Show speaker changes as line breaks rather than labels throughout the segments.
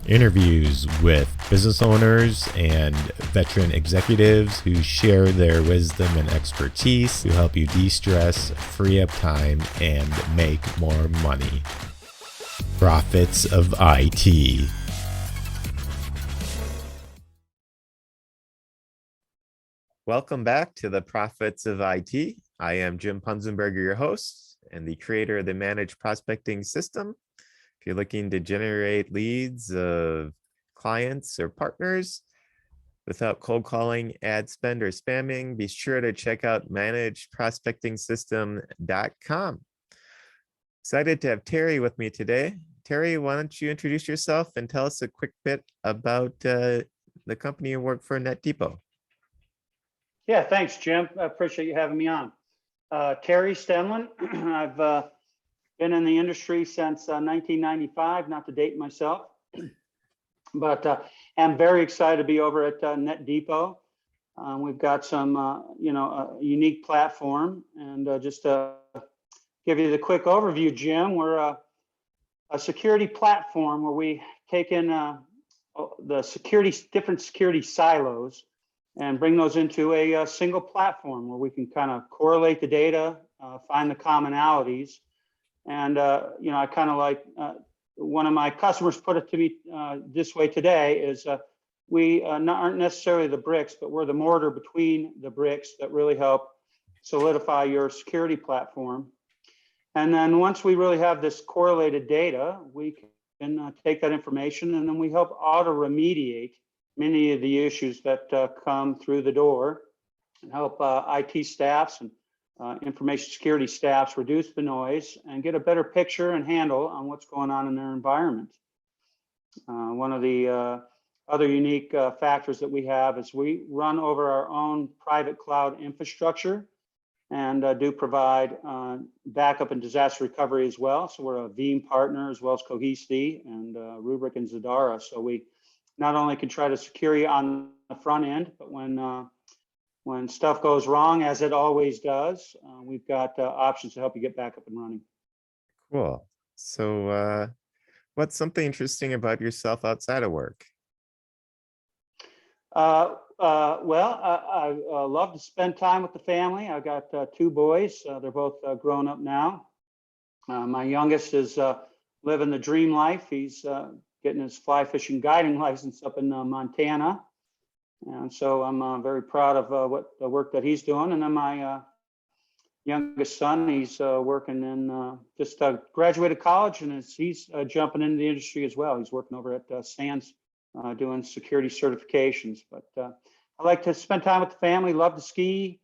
Interviews with business owners and veteran executives who share their wisdom and expertise to help you de-stress, free up time, and make more money. Profits of IT. Welcome back to the Profits of IT. I am Jim Punzenberger, your host and the creator of the Managed Prospecting System. If you're looking to generate leads of clients or partners without cold calling, ad spend, or spamming, be sure to check out managedprospectingsystem.com. Excited to have Terry with me today. Terry, why don't you introduce yourself and tell us a quick bit about the company you work for, Netdepot.
Yeah, thanks, Jim. I appreciate you having me on. Terry Stenlund. I've been in the industry since 1995, not to date myself, but I'm very excited to be over at Netdepot. We've got some, a unique platform, and just to give you the quick overview, Jim, we're a security platform where we take in the different security silos and bring those into a single platform where we can kind of correlate the data, find the commonalities. And, I kind of like one of my customers put it to me this way today is we aren't necessarily the bricks, but we're the mortar between the bricks that really help solidify your security platform. And then once we really have this correlated data, we can take that information and then we help auto remediate many of the issues that come through the door and help IT staffs and information security staffs reduce the noise and get a better picture and handle on what's going on in their environment. One of the other unique factors that we have is we run over our own private cloud infrastructure and do provide backup and disaster recovery as well. So we're a Veeam partner as well as Cohesity and Rubrik and Zadara. So we not only can try to secure you on the front end, but when stuff goes wrong, as it always does, we've got options to help you get back up and running.
Cool. So what's something interesting about yourself outside of work?
I love to spend time with the family. I've got two boys. They're both grown up now. My youngest is living the dream life. He's getting his fly fishing guiding license up in Montana. And so I'm very proud of the work that he's doing. And then my youngest son, he's working in just graduated college, and he's jumping into the industry as well. He's working over at SANS doing security certifications. But I like to spend time with the family, love to ski.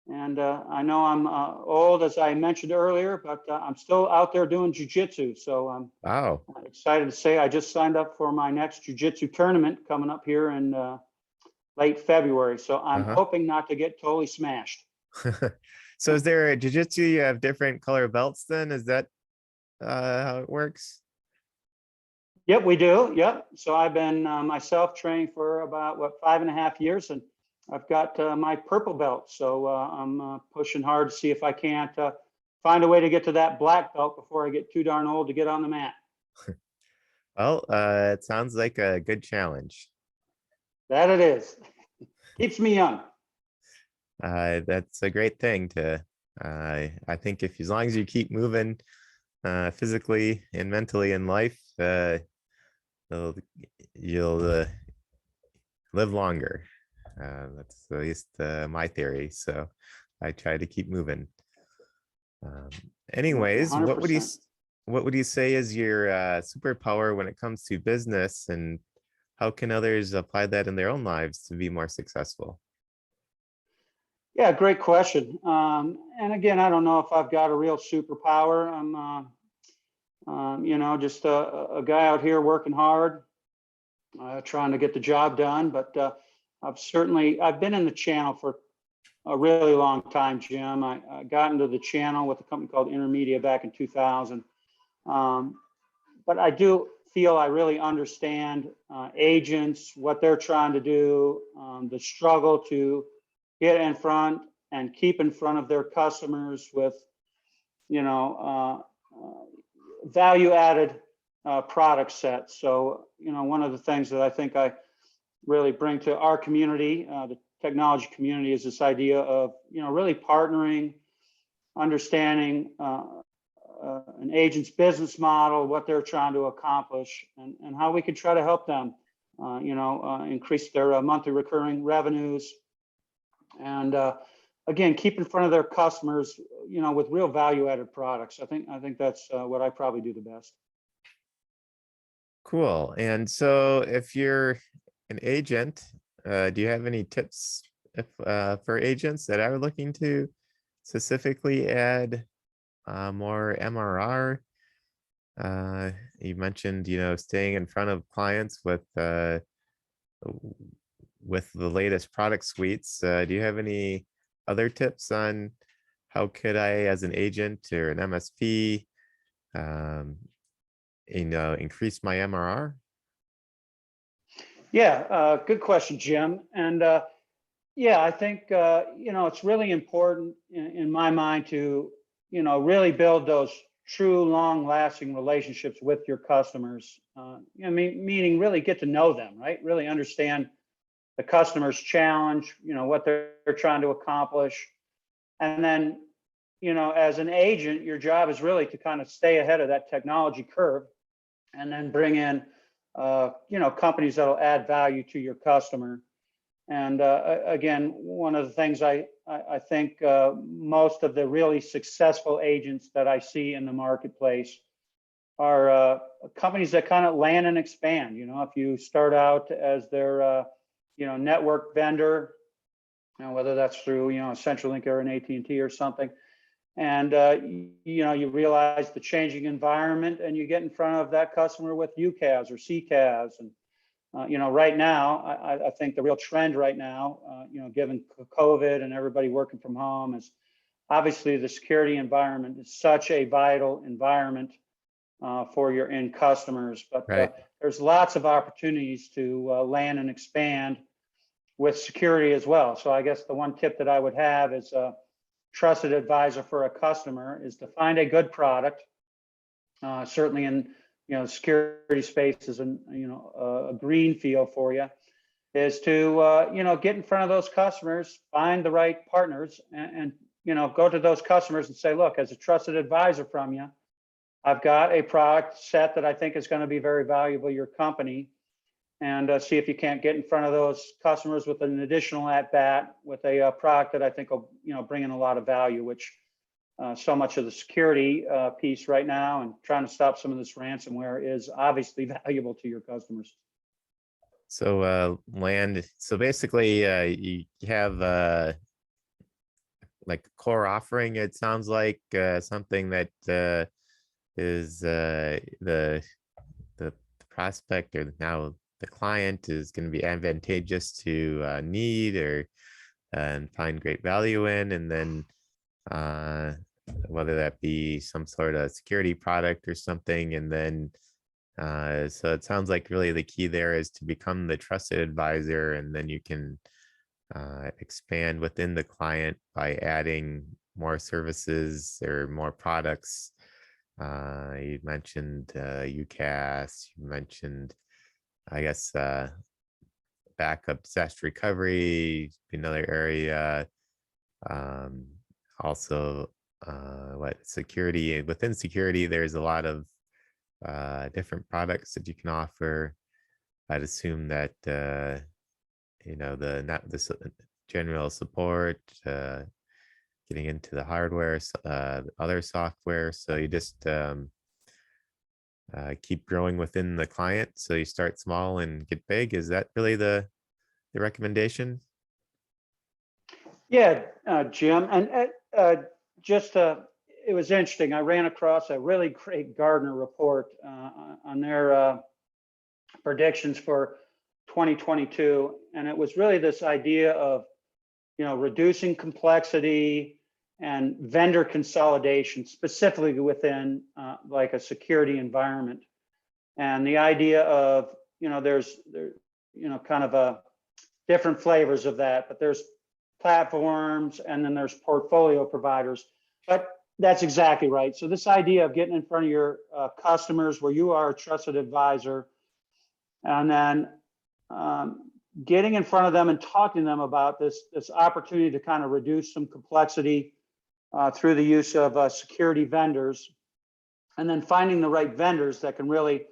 And I know I'm old, as I mentioned earlier, but I'm still out there doing jujitsu. So I'm excited to say I just signed up for my next jujitsu tournament coming up here in late February. So I'm hoping not to get totally smashed.
So is there a jiu-jitsu, you have different color belts then? Is that how it works?
Yep, we do. Yep. So I've been myself training for about 5.5 years, and I've got my purple belt. So I'm pushing hard to see if I can't find a way to get to that black belt before I get too darn old to get on the mat.
Well, it sounds like a good challenge.
That it is. Keeps me young.
That's a great thing to, I think as long as you keep moving physically and mentally in life, you'll live longer. That's at least my theory. So I try to keep moving. Anyways,
100%.
what would you say is your superpower when it comes to business, and how can others apply that in their own lives to be more successful?
Yeah, great question. And again, I don't know if I've got a real superpower. I'm, just a guy out here working hard, trying to get the job done. But I've been in the channel for a really long time, Jim. I got into the channel with a company called Intermedia back in 2000. But I do feel I really understand agents, what they're trying to do, the struggle to get in front and keep in front of their customers with, value added product set. So, one of the things that I think I really bring to our community, the technology community, is this idea of, really partnering, understanding an agent's business model, what they're trying to accomplish, and how we could try to help them, increase their monthly recurring revenues, and again, keep in front of their customers, with real value-added products. I think that's what I probably do the best.
Cool. And so if you're an agent, do you have any tips for agents that are looking to specifically add more MRR? You mentioned, staying in front of clients with the latest product suites. Do you have any other tips on how could I, as an agent or an MSP, increase my MRR?
Yeah, good question, Jim. And yeah, I think it's really important in my mind to really build those true, long-lasting relationships with your customers. Meaning really get to know them, right? Really understand the customer's challenge, what they're trying to accomplish, and then as an agent, your job is really to kind of stay ahead of that technology curve, and then bring in companies that'll add value to your customer. And again, one of the things I think most of the really successful agents that I see in the marketplace are companies that kind of land and expand. If you start out as their network vendor, whether that's through a CenturyLink or an AT&T or something, and you realize the changing environment, and you get in front of that customer with UCaaS or CCaaS. And right now, I think the real trend right now, given COVID and everybody working from home, is obviously the security environment is such a vital environment for your end customers. But
Right.
There's lots of opportunities to land and expand with security as well. So I guess the one tip that I would have is a trusted advisor for a customer is to find a good product, certainly in security space is a green field for you, is to get in front of those customers, find the right partners, and go to those customers and say, look, as a trusted advisor from you, I've got a product set that I think is going to be very valuable to your company, and see if you can't get in front of those customers with an additional at bat with a product that I think will bring in a lot of value, which so much of the security piece right now and trying to stop some of this ransomware is obviously valuable to your customers.
So so basically you have like a core offering, it sounds like, something that is the prospect, or now the client, is going to be advantageous to need or and find great value in, and then whether that be some sort of security product or something. And then so it sounds like really the key there is to become the trusted advisor, and then you can expand within the client by adding more services or more products. You mentioned UCaaS, you mentioned, I guess, backup disaster recovery, another area. Also, security. Within security, there's a lot of different products that you can offer. I'd assume that the general support, getting into the hardware, other software. So you just keep growing within the client. So you start small and get big. Is that really the recommendation?
Yeah, Jim, and it was interesting. I ran across a really great Gartner report on their predictions for 2022, and it was really this idea of reducing complexity and vendor consolidation, specifically within like a security environment, and the idea of there's kind of a different flavors of that, but there's platforms and then there's portfolio providers. But That's exactly right. So this idea of getting in front of your customers where you are a trusted advisor, and then getting in front of them and talking to them about this opportunity to kind of reduce some complexity through the use of security vendors, and then finding the right vendors that can really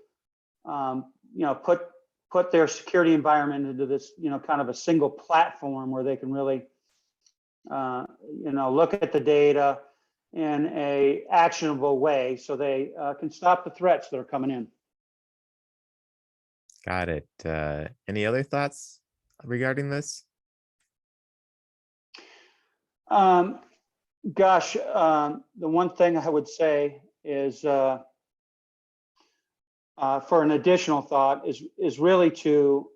put their security environment into this kind of a single platform where they can really look at the data in a actionable way so they can stop the threats that are coming in.
Got it. Any other thoughts regarding this?
Gosh, the one thing I would say is for an additional thought is really to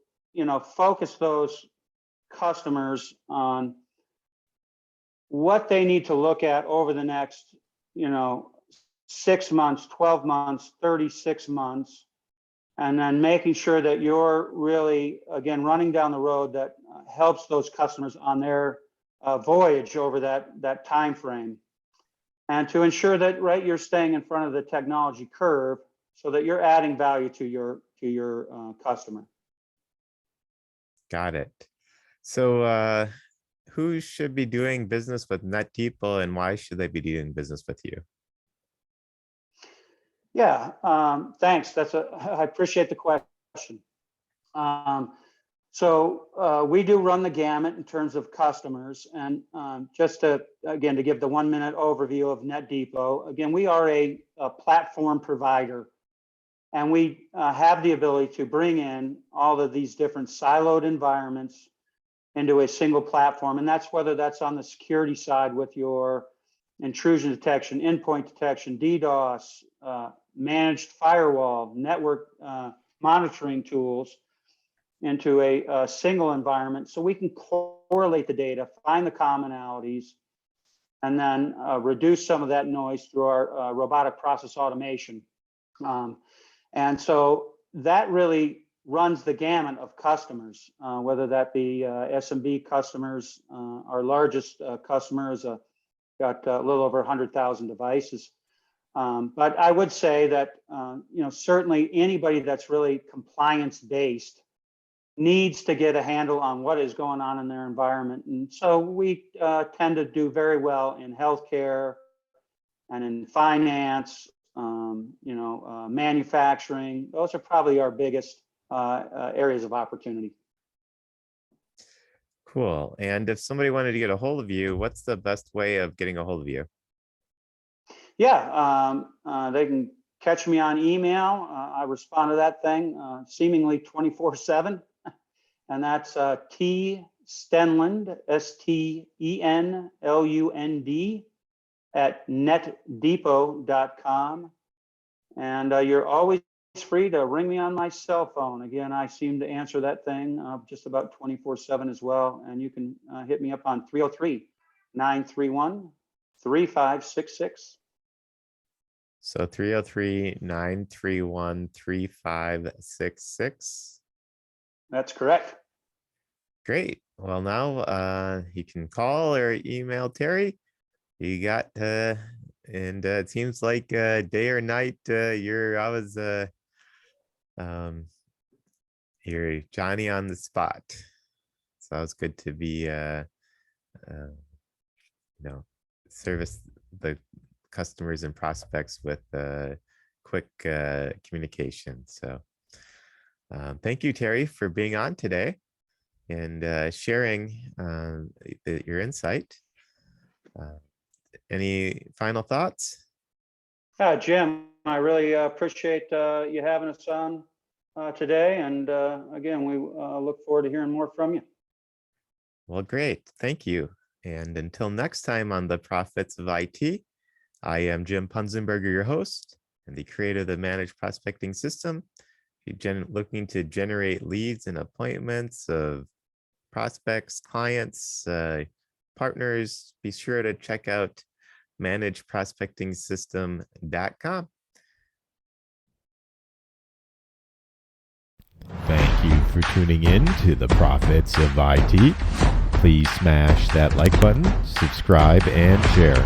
focus those customers on what they need to look at over the next 6 months, 12 months, 36 months, and then making sure that you're really, again, running down the road that helps those customers on their voyage over that time frame, and to ensure that you're staying in front of the technology curve so that you're adding value to your customer.
Got it. So who should be doing business with Netdepot, and why should they be doing business with you?
Yeah, thanks. I appreciate the question. So we do run the gamut in terms of customers, and just to give the 1-minute overview of Netdepot. Again, we are a platform provider, and we have the ability to bring in all of these different siloed environments into a single platform, and that's whether that's on the security side with your intrusion detection, endpoint detection, DDoS, managed firewall, network monitoring tools into a single environment, so we can correlate the data, find the commonalities, and then reduce some of that noise through our robotic process automation. And so that really runs the gamut of customers, whether that be SMB customers. Our largest customer is got a little over 100,000 devices. But I would say that certainly anybody that's really compliance based needs to get a handle on what is going on in their environment. And so we tend to do very well in healthcare and in finance, manufacturing. Those are probably our biggest areas of opportunity.
Cool. And if somebody wanted to get a hold of you, what's the best way of getting a hold of you?
Yeah, they can catch me on email. I respond to that thing seemingly 24/7. And that's T Stenlund, STENLUND at netdepot.com. And you're always free to ring me on my cell phone. Again, I seem to answer that thing just about 24/7 as well. And you can hit me up on 303-931-3566.
So 303-931-3566.
That's correct.
Great. Well, now you can call or email Terry. You got and it seems like day or night you're always you're Johnny on the spot. So it's good to be service the customers and prospects with quick communication. So thank you, Terry, for being on today and sharing your insight. Any final thoughts?
Yeah, Jim, I really appreciate you having us on today. And again, we look forward to hearing more from you.
Well, great. Thank you. And until next time on the Profits of IT, I am Jim Punzenberger, your host and the creator of the Managed Prospecting System. If you're looking to generate leads and appointments of prospects, clients, partners, be sure to check out managedprospectingsystem.com.
Thank you for tuning in to the Profits of IT. Please smash that like button, subscribe, and share.